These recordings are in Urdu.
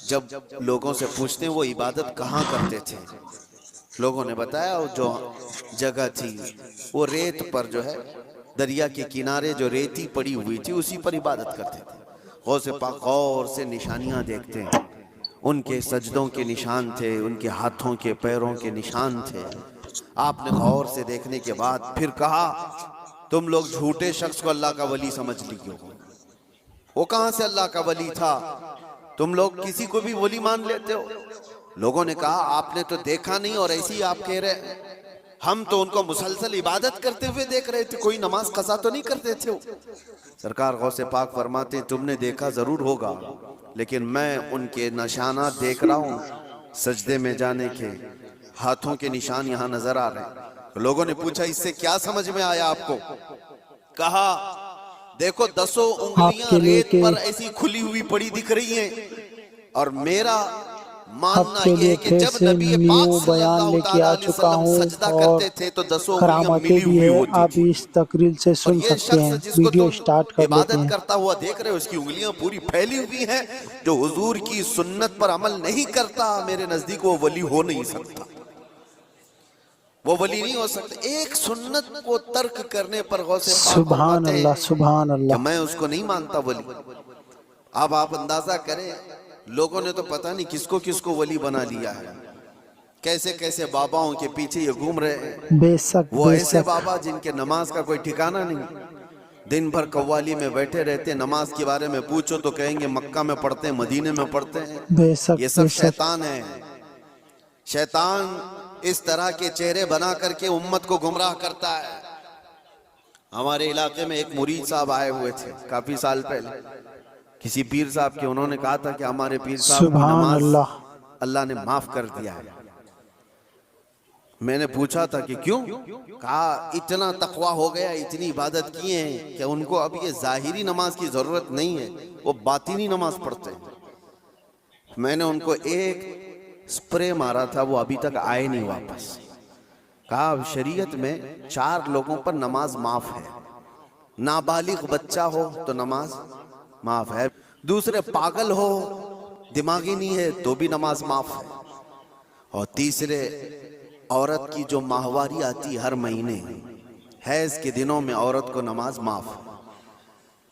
جب لوگوں سے پوچھتے ہیں وہ عبادت کہاں کرتے تھے، لوگوں نے بتایا وہ جو جگہ تھی وہ ریت پر جو ہے دریا کے کنارے جو ریتی پڑی ہوئی تھی اسی پر عبادت کرتے تھے۔ غوث پاک غور سے نشانیاں دیکھتے ہیں، ان کے سجدوں کے نشان تھے، ان کے ہاتھوں کے پیروں کے نشان تھے۔ آپ نے غور سے دیکھنے کے بعد پھر کہا تم لوگ جھوٹے شخص کو اللہ کا ولی سمجھ لیے ہو، وہ کہاں سے اللہ کا ولی تھا، تم لوگ کسی کو بھی ولی مان لیتے ہو۔ لوگوں نے کہا آپ نے تو دیکھا نہیں اور ایسی آپ کہہ رہے، ہم تو ان کو مسلسل عبادت کرتے ہوئے دیکھ رہے تھے، کوئی نماز قضا تو نہیں کرتے تھے۔ سرکار غوث پاک فرماتے تم نے دیکھا ضرور ہوگا لیکن میں ان کے نشانات دیکھ رہا ہوں، سجدے میں جانے کے ہاتھوں کے نشان یہاں نظر آ رہے ہیں۔ لوگوں نے پوچھا اس سے کیا سمجھ میں آیا آپ کو؟ کہا دیکھو 10 انگلیاں ریت پر ایسی کھلی ہوئی پڑی دکھ رہی ہیں، اور میرا ماننا یہ ہے کہ جب نبی پاک صلی اللہ علیہ وسلم سجدہ کرتے تھے تو 10 انگلیاں ملی ہوئی ہوتی آپ تھی۔ اس تقریر سے اور سن یہ سکتے ہیں، شخص جس کو ویڈیو تم سٹارٹ کر لیتے عبادت ہیں۔ کرتا ہوا دیکھ رہے ہو اس کی انگلیاں پوری پھیلی ہوئی ہیں، جو حضور کی سنت پر عمل نہیں کرتا میرے نزدیک وہ ولی ہو نہیں سکتا، وہ ولی نہیں ہو سکتا۔ ایک سنت کو ترک کرنے پر غوث پاک سبحان فرماتے اللہ، ہیں سبحان کہ اللہ۔ میں اس کو نہیں مانتا ولی۔ اب آپ اندازہ کریں لوگوں نے تو پتہ نہیں کس کو ولی بنا لیا ہے، کیسے کیسے باباؤں کے پیچھے یہ گھوم رہے ہیں۔ بے شک وہ بے ایسے شک، بابا جن کے نماز کا کوئی ٹھکانہ نہیں، دن بھر قوالی میں بیٹھے رہتے، نماز کے بارے میں پوچھو تو کہیں گے مکہ میں پڑھتے ہیں، مدینے میں پڑھتے ہیں۔ بے شک یہ بے سب شک۔ شیطان ہے۔ شیطان اس طرح کے چہرے بنا کر کے امت کو گمراہ کرتا ہے۔ ہمارے علاقے میں ایک مرید صاحب آئے ہوئے تھے کافی سال پہلے، کسی پیر صاحب کے، انہوں نے کہا تھا کہ ہمارے پیر صاحب کی سبحان نماز اللہ۔ اللہ نے معاف کر دیا ہے۔ میں نے پوچھا تھا کہ کیوں؟ کہا اتنا تقویٰ ہو گیا، اتنی عبادت کیے ہیں کہ ان کو اب یہ ظاہری نماز کی ضرورت نہیں ہے، وہ باطنی نماز پڑھتے ہیں۔ میں نے ان کو ایک سپرے مارا تھا، وہ ابھی تک آئے نہیں واپس۔ کہا شریعت میں 4 لوگوں پر نماز معاف ہے، نابالغ بچہ ہو تو نماز معاف ہے، دوسرے پاگل ہو دماغی نہیں ہے تو بھی نماز معاف ہے، اور تیسرے عورت کی جو ماہواری آتی ہر مہینے، حیض کے دنوں میں عورت کو نماز معاف ہے،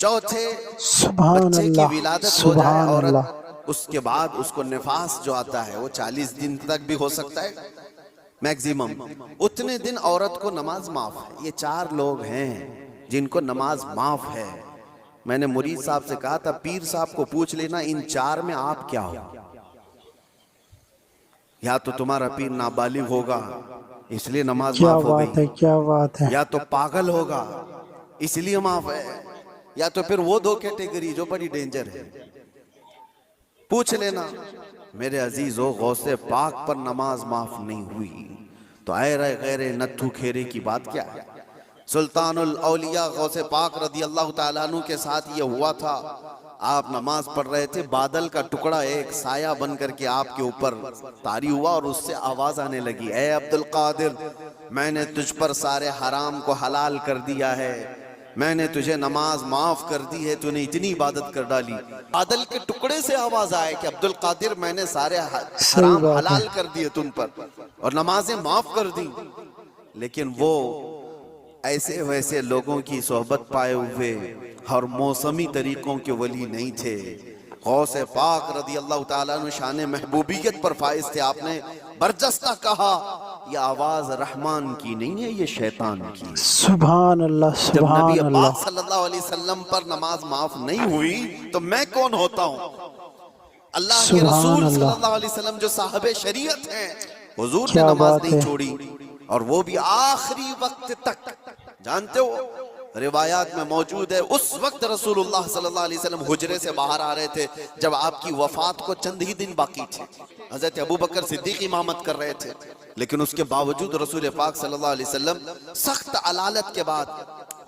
چوتھے سبحان بچے کی اللہ، ولادت ہو جائے سبحان عورت، اللہ۔ اس کے بعد اس کو نفاس جو آتا ہے وہ 40 دن تک بھی ہو سکتا ہے میکزیمم، اتنے دن عورت کو نماز معاف ہے۔ یہ 4 لوگ ہیں جن کو نماز معاف ہے۔ میں نے مرید صاحب سے کہا تھا پیر صاحب کو پوچھ لینا ان 4 میں آپ کیا ہو، یا تو تمہارا پیر نابالغ ہوگا اس لیے نماز کیا معاف ہو بات ہے، گئی، کیا بات ہے۔ یا تو پاگل ہوگا اس لیے معاف ہے، یا تو پھر وہ 2 کیٹیگری جو بڑی ڈینجر ہے۔ پوچھ لینا میرے عزیزو، غوث پاک پر نماز معاف نہیں ہوئی تو اے رے غیر نتھو کھیرے کی بات کیا ہے؟ سلطان الاولیاء غوث پاک رضی اللہ تعالیٰ عنہ کے ساتھ یہ ہوا تھا، آپ نماز پڑھ رہے تھے، بادل کا ٹکڑا ایک سایہ بن کر کے آپ کے اوپر طاری ہوا اور اس سے آواز آنے لگی، اے عبدالقادر میں نے تجھ پر سارے حرام کو حلال کر دیا ہے، میں نے تجھے نماز معاف کر دی ہے، تو نے اتنی عبادت کر ڈالی۔ بادل کے ٹکڑے سے آواز آئے کہ عبدالقادر میں نے سارے صحیح حرام بات ہے۔ حلال کر دیے تم پر اور نمازیں معاف کر دی، لیکن وہ ایسے ویسے لوگوں کی صحبت پائے ہوئے اور موسمی طریقوں کے ولی نہیں تھے۔ غوث پاک رضی اللہ تعالیٰ عنہ شان محبوبیت پر فائز تھے۔ آپ نے برجستہ کہا یہ آواز رحمان کی نہیں ہے، یہ شیطان کی ہے۔ سبحان اللہ، جب نبی سبحان پاک اللہ۔ صلی اللہ علیہ وسلم پر نماز معاف نہیں ہوئی تو میں کون ہوتا ہوں؟ اللہ کے سبحان رسول صلی اللہ، اللہ علیہ وسلم جو صاحب شریعت ہیں، حضور نے کیا نماز بات نہیں ہے۔ چھوڑی، اور وہ بھی آخری وقت تک۔ جانتے ہو روایات میں موجود ہے اس وقت رسول اللہ صلی اللہ علیہ وسلم حجرے سے باہر آ رہے تھے جب آپ کی وفات کو چند ہی دن باقی تھے، حضرت ابوبکر صدیق امامت کر رہے تھے، لیکن اس کے باوجود رسول پاک صلی اللہ علیہ وسلم سخت علالت کے بعد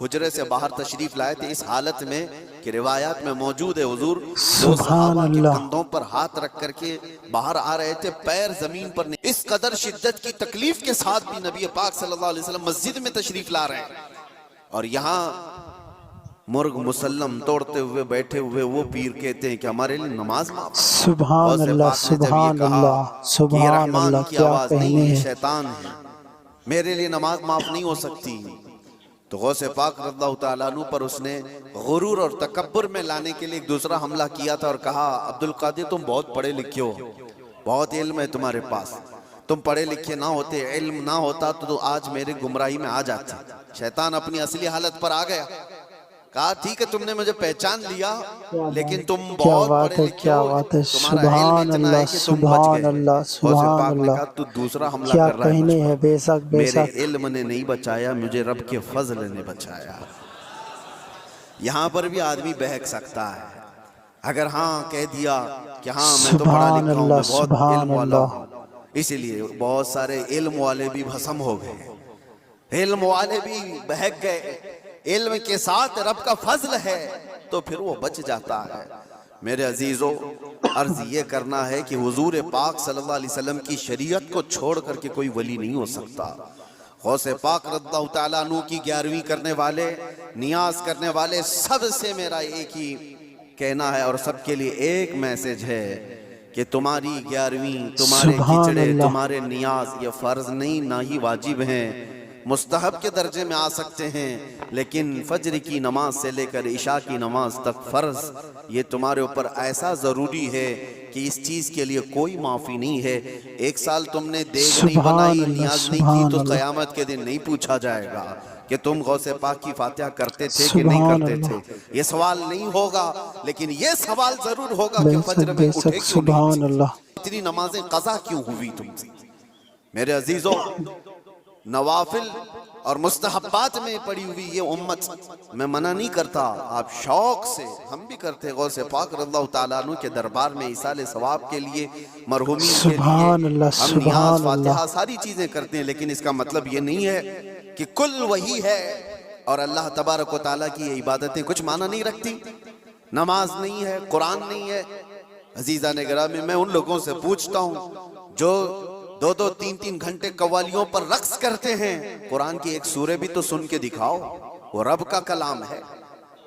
حجرے سے باہر تشریف لائے تھے، اس حالت میں کہ روایات میں موجود ہے حضور 2 سبحان صحابہ کے اللہ۔ کندھوں پر ہاتھ رکھ کر کے باہر آ رہے تھے، پیر زمین پر نہیں، اس قدر شدت کی تکلیف کے ساتھ بھی نبی پاک صلی اللہ علیہ وسلم مسجد میں تشریف لا رہے ہیں، اور یہاں مرغ مسلم توڑتے ہوئے بیٹھے ہوئے وہ پیر کہتے ہیں کہ ہمارے لیے نماز معاف ہے۔ سبحان غوث اللہ، پاک نے جب یہ سبحان کہا اللہ، کہ یہ سبحان رحمان اللہ، کی کیا آواز نہیں، کہنے یہ ہیں۔ شیطان ہے، میرے لیے نماز معاف نہیں ہو سکتی۔ تو غوث پاک رضی اللہ تعالیٰ عنہ پر اس نے غرور اور تکبر میں لانے کے لیے ایک دوسرا حملہ کیا تھا اور کہا عبد القادر تم بہت پڑھے لکھے ہو، بہت علم ہے تمہارے پاس، تم پڑھے لکھے نہ ہوتے، علم نہ ہوتا تو آج میرے گمراہی میں آ جاتے۔ شیطان اپنی اصلی حالت پر آ گیا، کہا ٹھیک ہے تم نے مجھے پہچان لیا لیکن تم کیا بہت بات پڑھے ہے، لکھے کیا ہو، بات ہے، تمہارا علم سبحان اتنا اللہ، ہے کہ تم بچ سبحان گئے۔ اللہ، غوث سبحان پاک نے اللہ، کہا تو دوسرا حملہ کیا کر رہا ہے مجھ کہنے پر، ہیں، بے شک بے میرے شک۔ علم نے نہیں بچایا، مجھے رب کے فضل نے بچایا۔ یہاں پر بھی آدمی بہک سکتا ہے اگر ہاں کہہ دیا کہ ہاں میں تو پڑھا سبحان لکھا ہوں، اللہ، میں بہت سبحان علم والا اللہ، ہوں۔ اسی لیے بہت سارے علم والے بھی بھسم ہو گئے، علم والے بھی بہک گئے۔ علم کے ساتھ رب کا فضل ہے تو پھر وہ بچ جاتا ہے۔ میرے عزیزو، عرض یہ کرنا ہے کہ حضور پاک صلی اللہ علیہ وسلم کی شریعت کو چھوڑ کر کے کوئی ولی نہیں ہو سکتا۔ غوث پاک رضی اللہ تعالیٰ عنہ کی 11ویں کرنے والے، نیاز کرنے والے، سب سے میرا ایک ہی کہنا ہے اور سب کے لیے ایک میسج ہے کہ تمہاری 11ویں، تمہارے سبحان کھچڑے، اللہ، تمہارے نیاز یہ فرض نہیں، نہ ہی واجب ہیں، مستحب کے درجے میں آ سکتے ہیں، لیکن فجر کی نماز سے لے کر عشاء کی نماز تک فرض یہ تمہارے اوپر ایسا ضروری ہے کہ اس چیز کے لیے کوئی معافی نہیں ہے۔ ایک سال تم نے دیگ نہیں سبحان بنائی، اللہ، نیاز نہیں سبحان کی تو اللہ، قیامت کے دن نہیں پوچھا جائے گا کہ تم غوث پاک کی فاتحہ کرتے تھے کہ نہیں سبحان کرتے اللہ، تھے۔ یہ سوال نہیں ہوگا، لیکن یہ سوال ضرور ہوگا بے کہ شک فجر میں بے اٹھے شک، کیوں نہیں سبحان تھی، اللہ، اتنی نمازیں قضا کیوں ہوئی تم سے۔ میرے عزیزو، نوافل اور مستحبات میں پڑی ہوئی یہ امت، میں منع نہیں کرتا، آپ شوق سے، ہم بھی کرتے، غوث پاک رضی اللہ تعالیٰ عنہ کے دربار میں ایصال ثواب کے لیے، مرحومین کے لیے سبحان اللہ، ہم نیاز، سبحان فاتحہ اللہ، ساری چیزیں کرتے ہیں، لیکن اس کا مطلب یہ نہیں ہے کہ کل وہی ہے اور اللہ تبارک و تعالیٰ کی یہ عبادتیں کچھ معنی نہیں رکھتی۔ نماز نہیں ہے، قرآن نہیں ہے۔ عزیزان گرامی، میں ان لوگوں سے پوچھتا ہوں جو 2-3 گھنٹے قوالیوں پر رقص کرتے ہیں، قرآن کی ایک سورہ بھی تو سن کے دکھاؤ، وہ رب کا کلام ہے،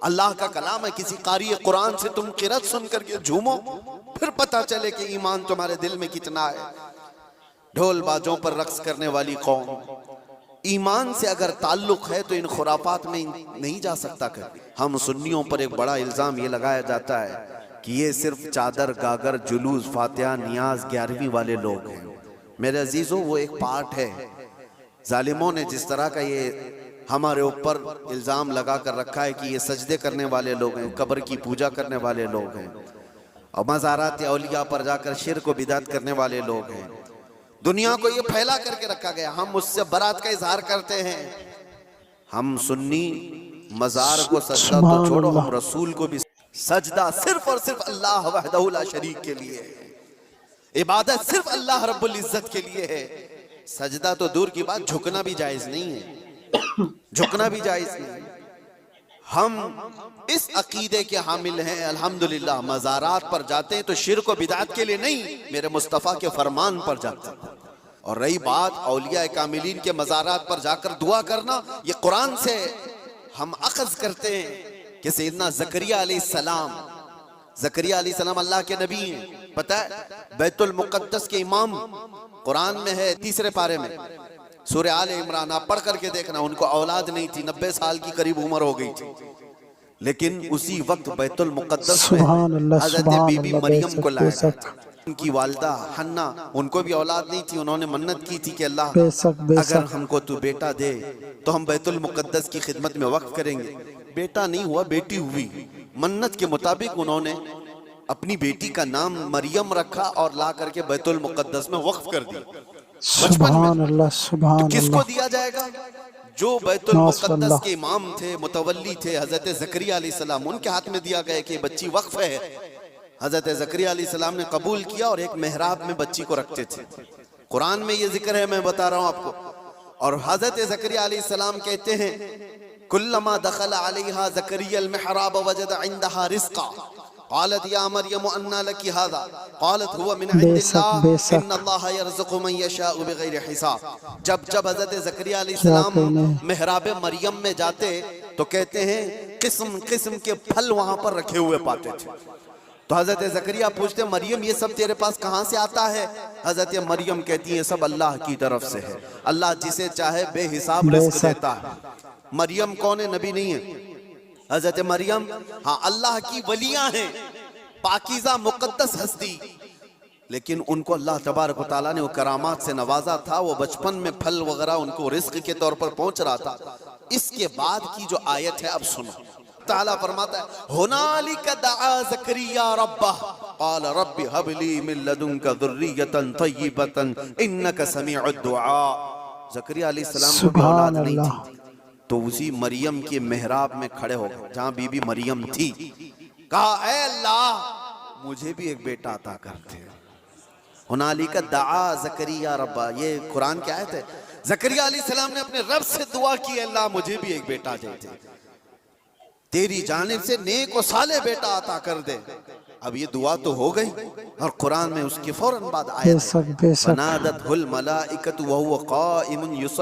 اللہ کا کلام ہے۔ کسی قاری قرآن سے تم قرأت سن کر کے جھومو، پھر پتا چلے کہ ایمان تمہارے دل میں کتنا ہے۔ ڈھول باجوں پر رقص کرنے والی قوم، ایمان سے اگر تعلق ہے تو ان خرافات میں نہیں جا سکتا۔ ہم سنیوں پر ایک بڑا الزام یہ لگایا جاتا ہے کہ یہ صرف چادر، گاگر، جلوس، فاتحہ، نیاز، 11ویں والے لوگ ہیں۔ میرے عزیزو، وہ ایک پارٹ ہے۔ ظالموں نے جس طرح کا یہ ہمارے اوپر الزام لگا کر رکھا ہے کہ یہ سجدے کرنے والے لوگ ہیں، قبر کی پوجا کرنے والے لوگ ہیں، اور مزارات اولیاء پر جا کر شرک و بدعت کرنے والے لوگ ہیں، دنیا کو یہ پھیلا کر کے رکھا گیا۔ ہم اس سے برات کا اظہار کرتے ہیں۔ ہم سنی مزار کو سجدہ تو سبحان چھوڑو، اللہ، ہم رسول کو بھی سجدہ صرف اور صرف اللہ وحدہ لا شریک کے لیے ہے، عبادت صرف اللہ رب العزت کے لیے ہے۔ سجدہ تو دور کی بات، جھکنا بھی جائز نہیں ہے، جھکنا بھی جائز نہیں ہے۔ ہم اس عقیدے کے حامل ہیں، الحمدللہ مزارات پر جاتے ہیں تو شرک و بدعت کے لیے نہیں، میرے مصطفیٰ کے فرمان پر جاتے ہیں۔ اور رہی بات اولیاء کاملین کے مزارات پر جا کر دعا کرنا، یہ قرآن سے ہم اخذ کرتے ہیں کہ سیدنا زکریہ علیہ السلام، زکریہ علیہ السلام اللہ کے نبی ہیں، پتہ ہے بیت المقدس کے امام، قرآن میں ہے 3 پارے میں، سورہ آل عمران، آپ پڑھ کر کے دیکھنا، ان کو اولاد نہیں تھی، 90 سال کی قریب عمر ہو گئی تھی، لیکن اسی وقت بیت المقدس میں سبحان اللہ، حضرت سبحان بی بی اللہ، بے مریم شک کو بے لایا شک، گیا۔ ان کی والدہ حنا، ان کو بھی اولاد نہیں تھی، انہوں نے منت کی تھی کہ اللہ بے شک بے اگر شک، ہم کو تو بیٹا دے تو ہم بیت المقدس کی خدمت میں وقف کریں گے۔ بیٹا نہیں ہوا، بیٹی ہوئی۔ منت کے مطابق انہوں نے اپنی بیٹی کا نام مریم رکھا اور لا کر کے بیت المقدس میں وقف کر دیا بچپن میں۔ سبحان اللہ، تو سبحان کس کو اللہ، دیا جائے گا؟ جو بیت ماشاء المقدس اللہ، کے امام تھے، متولی تھے، حضرت زکریا علیہ السلام، ان کے ہاتھ میں دیا گیا کہ بچی وقف ہے۔ حضرت زکریا علیہ السلام نے قبول کیا اور ایک محراب میں بچی کو رکھتے تھے۔ قرآن میں یہ ذکر ہے، میں بتا رہا ہوں آپ کو۔ اور حضرت زکریا علیہ السلام کہتے ہیں کلما دخل علیہا زکریا المحراب وجد عندها رزقا قالت یا مریم انا لک ھذا قالت هو من عند بے شک بے اللہ شک، ان اللہ یرزق من یشاء بغیر حساب۔ جب حضرت زکریا علیہ کیا السلام کہنے، محراب مریم میں جاتے تو کہتے ہیں قسم قسم کے پھل وہاں پر رکھے ہوئے پاتے تھے. تو حضرت زکریا پوچھتے مریم یہ سب تیرے پاس کہاں سے آتا ہے؟ حضرت مریم کہتی ہیں سب اللہ کی طرف سے ہے، اللہ جسے چاہے بے حساب رزق دیتا ہے. مریم کون ہے؟ نبی نہیں ہے. حضرت مریم ہاں اللہ کی ولیاں ہیں، پاکیزہ مقدس ہستی، لیکن ان کو اللہ تبارک و تعالیٰ نے وہ کرامات سے نوازا تھا. وہ بچپن میں پھل وغیرہ ان کو رزق کے طور پر پہنچ رہا تھا. اس کے بعد کی جو آیت ہے اب سنو. تعالیٰ فرماتا ہے ہنالک دعا زکریا ربہ قال رب ہب لی من لدنک ذریۃ طیبۃ انک سمیع الدعاء. زکریا علیہ السلام کو اولاد نہیں تھی تو اسی مریم کے محراب میں کھڑے ہو گئے جہاں بی بی مریم تھی، کہا اے اللہ مجھے بھی ایک بیٹا عطا کر دے. ہنالک دعا زکریا ربہ، یہ قرآن کی آیت ہے. زکریا علیہ السلام نے اپنے رب سے دعا کی اللہ مجھے بھی ایک بیٹا دے دے، تیری جانب سے نیک و صالح بیٹا عطا کر دے. اب یہ دعا تو ہو گئی اور قرآن میں اس کے فوراً بعد آیت ہے بے شک فنادتہ الملائکۃ وہو قائم یصلی